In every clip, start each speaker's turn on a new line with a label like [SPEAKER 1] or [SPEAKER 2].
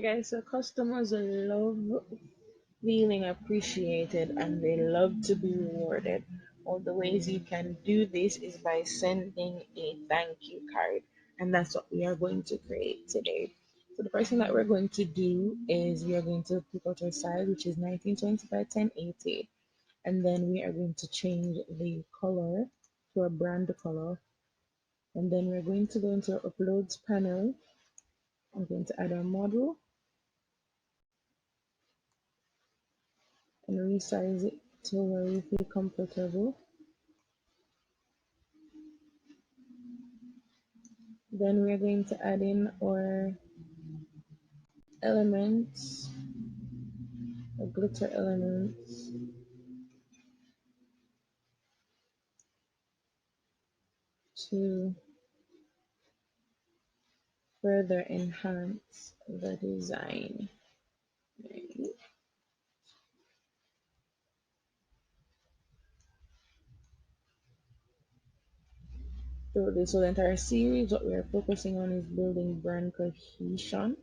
[SPEAKER 1] guys, so customers love feeling appreciated and they love to be rewarded. All the ways you can do this is by sending a thank you card, and that's what we are going to create today. So the first thing that we're going to do is we are going to pick out our size, which is 1920 by 1080, and then we are going to change the color to a brand color, and then we're going to go into our uploads panel. I'm going to add our model and resize it to where we feel comfortable. Then we're going to add in our elements, our glitter elements, to further enhance the design. Right. Through this whole entire series, what we are focusing on is building brand cohesion,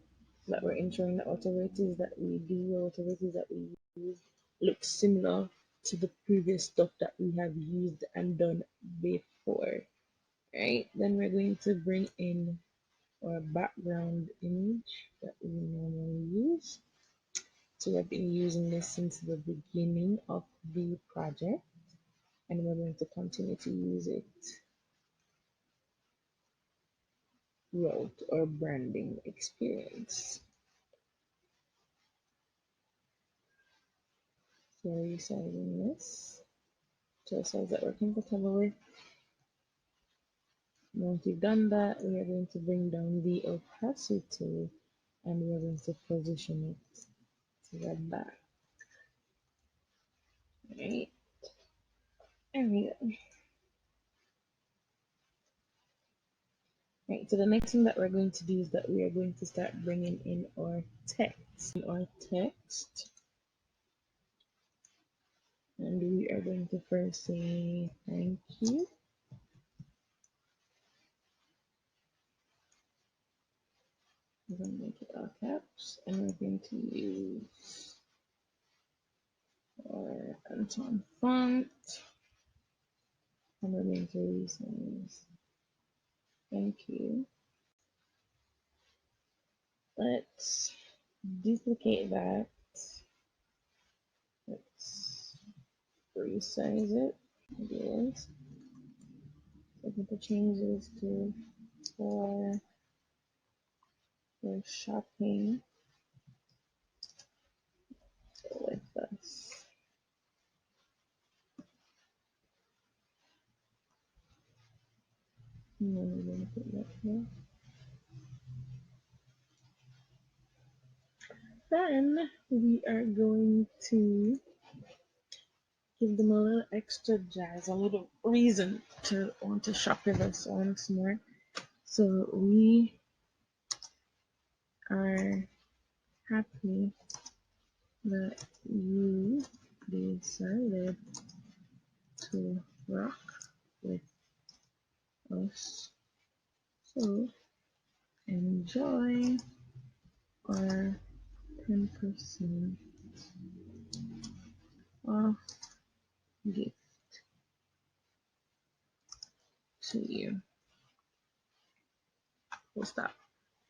[SPEAKER 1] so that we're ensuring that whatever it is that we do or whatever it is that we use looks similar to the previous stuff that we have used and done before. Right? Then we're going to bring in our background image that we normally use. So we've been using this since the beginning of the project, and we're going to continue to use it throughout our branding experience. So we're resizing this to a size that we're comfortable with. Once you've done that, we are going to bring down the opacity and we're going to position it to the back. Right? There we go. Right, so the next thing that we're going to do is that we are going to start bringing in our text. And we are going to first say thank you. We're going to make it all caps, and we're going to use our Anton font, and we're going to resize thank you. Let's duplicate that. Let's resize it. Yes. I'm going to change this to for shopping with us. And then we're going to put that here. Then we are going to give them a little extra jazz, a little reason to want to shop with us once more. So we are happy that you decided to rock with us. So enjoy our 10% off gift to you. We'll stop.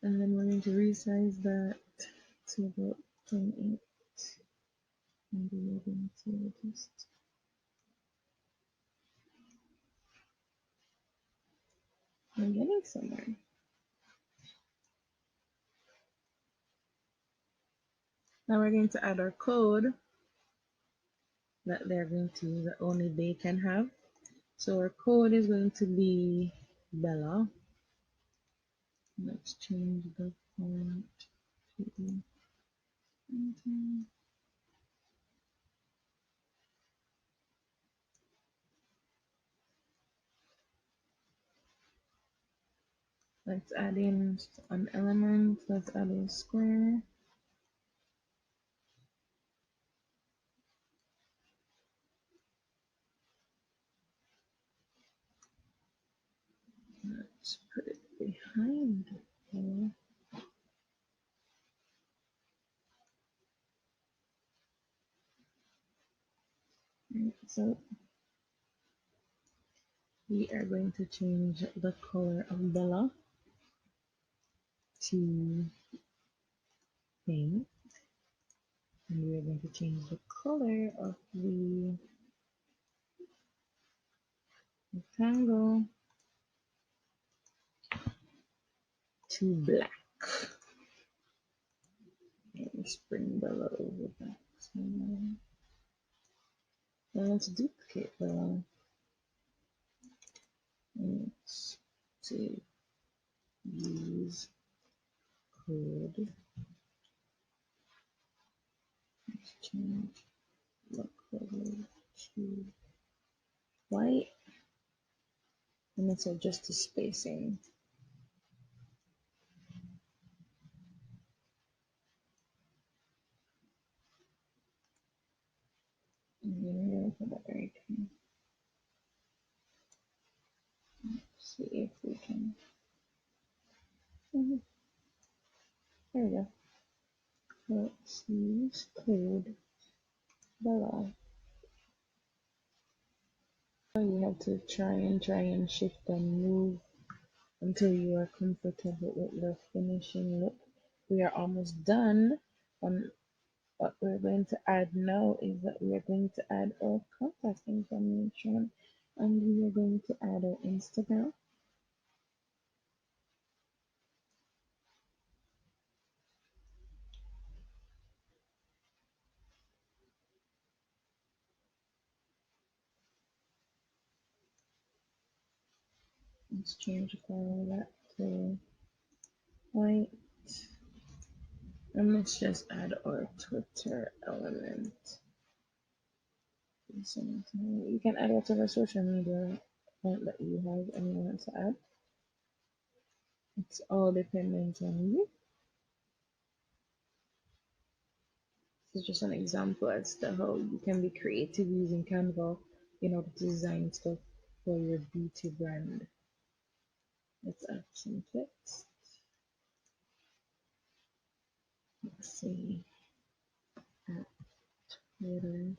[SPEAKER 1] And then we're going to resize that to about 28. Maybe we're going to just we're getting somewhere. Now we're going to add our code that they're going to use that only they can have. So our code is going to be Bella. Let's change the font to let's add in an element. Let's add a square. Let's put it behind here. So we are going to change the color of Bella to pink, and we are going to change the color of the rectangle to black. And let's bring Bella over back. So now let's duplicate Bella. Let's to use code. Let's change the color to white, and let's adjust the spacing. And then we're going to put that right here. Let's see if we can. There we go. Let's use code Bella. You have to try and shift and move until you are comfortable with the finishing look. We are almost done. What we're going to add now is that we are going to add our contact information, and we are going to add our Instagram. Let's change the color of that to white. And let's just add our Twitter element. You can add whatever social media account that you have and you want to add. It's all dependent on you. This is just an example as to how you can be creative using Canva in order to design stuff for your beauty brand. Let's add some text. Let's see. At Twitter.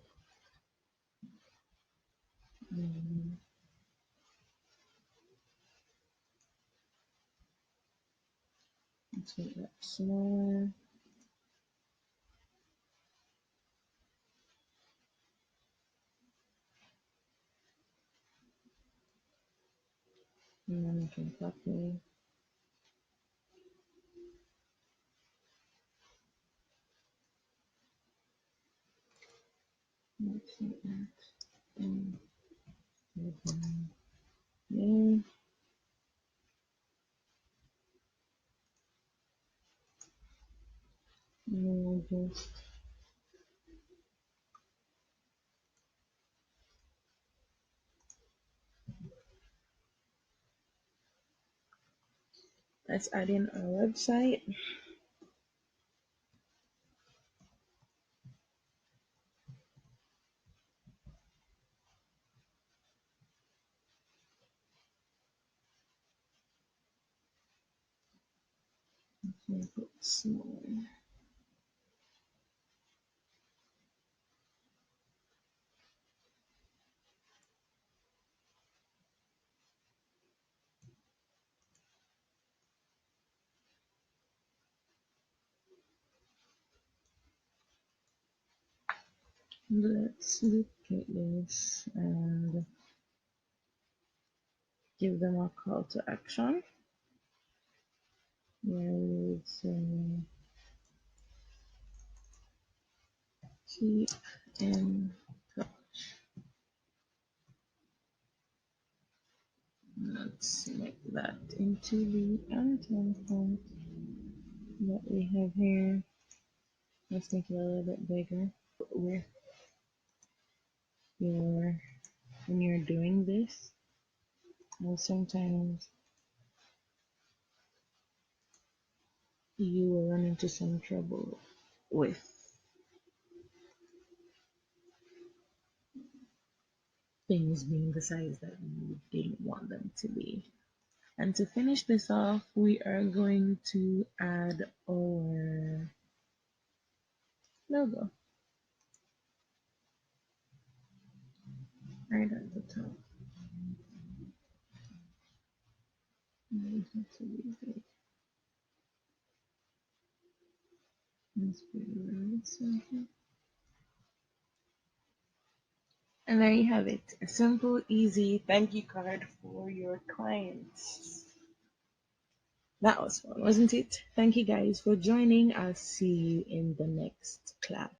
[SPEAKER 1] Let's make that smaller. And then we can copy. Let's see that. And yeah. And we'll just let's add in our website. Make it smaller. Let's look at this and give them a call to action. Where we would say keep in touch. Let's make that into the antenna font that we have here. Let's make it a little bit bigger. With your when you're doing this, well, sometimes you will run into some trouble with things being the size that you didn't want them to be. And to finish this off, we are going to add our logo. And there you have it. A simple, easy thank you card for your clients. That was fun, wasn't it? Thank you guys for joining. I'll see you in the next class.